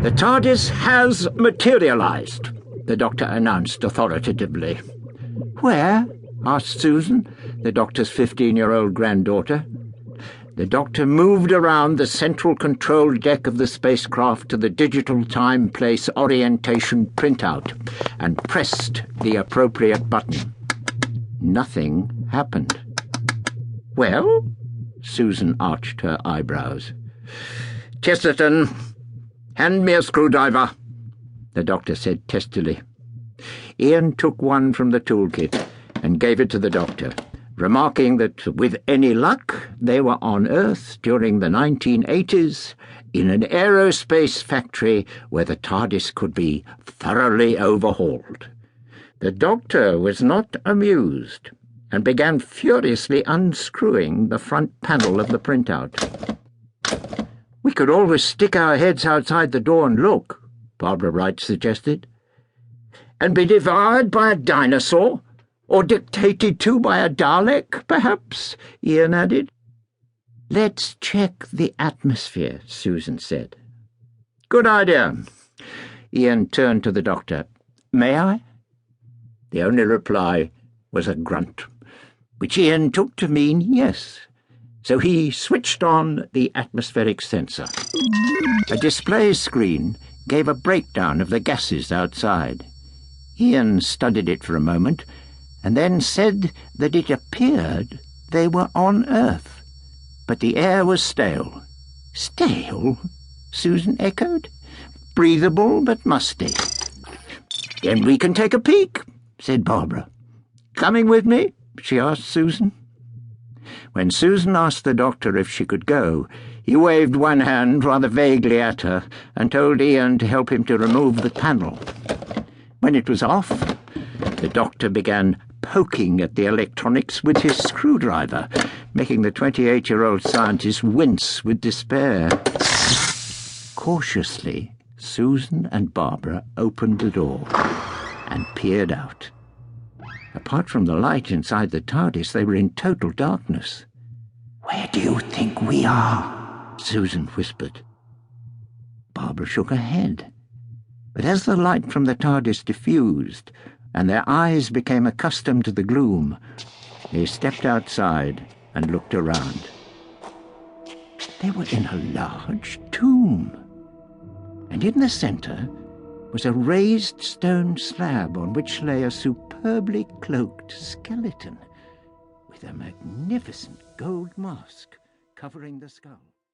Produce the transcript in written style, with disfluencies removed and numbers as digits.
"The TARDIS has materialised," the Doctor announced authoritatively. "Where?" asked Susan, the Doctor's 15-year-old granddaughter. The Doctor moved around the central control deck of the spacecraft to the digital time-place orientation printout and pressed the appropriate button. Nothing happened. "Well?" Susan arched her eyebrows. "Chesterton, hand me a screwdriver," the Doctor said testily. Ian took one from the toolkit and gave it to the Doctor, remarking that, with any luck, they were on Earth during the 1980s, in an aerospace factory where the TARDIS could be thoroughly overhauled. The Doctor was not amused, and began furiously unscrewing the front panel of the printout. "We could always stick our heads outside the door and look," Barbara Wright suggested. "And be devoured by a dinosaur? Or dictated to by a Dalek, perhaps?" Ian added. "Let's check the atmosphere," Susan said. "Good idea." Ian turned to the Doctor. "May I?" The only reply was a grunt, which Ian took to mean yes, so he switched on the atmospheric sensor. A display screen gave a breakdown of the gases outside. Ian studied it for a moment, and then said that it appeared they were on Earth, but the air was stale. "Stale?" Susan echoed. "Breathable, but musty." "Then we can take a peek," said Barbara. "Coming with me?" she asked Susan. When Susan asked the Doctor if she could go, he waved one hand rather vaguely at her and told Ian to help him to remove the panel. When it was off, the Doctor began poking at the electronics with his screwdriver, making the 28-year-old scientist wince with despair. Cautiously, Susan and Barbara opened the door and peered out. Apart from the light inside the TARDIS, they were in total darkness. "Where do you think we are?" Susan whispered. Barbara shook her head. But as the light from the TARDIS diffused, and their eyes became accustomed to the gloom, they stepped outside and looked around. They were in a large tomb, and in the centre was a raised stone slab on which lay a superbly cloaked skeleton with a magnificent gold mask covering the skull.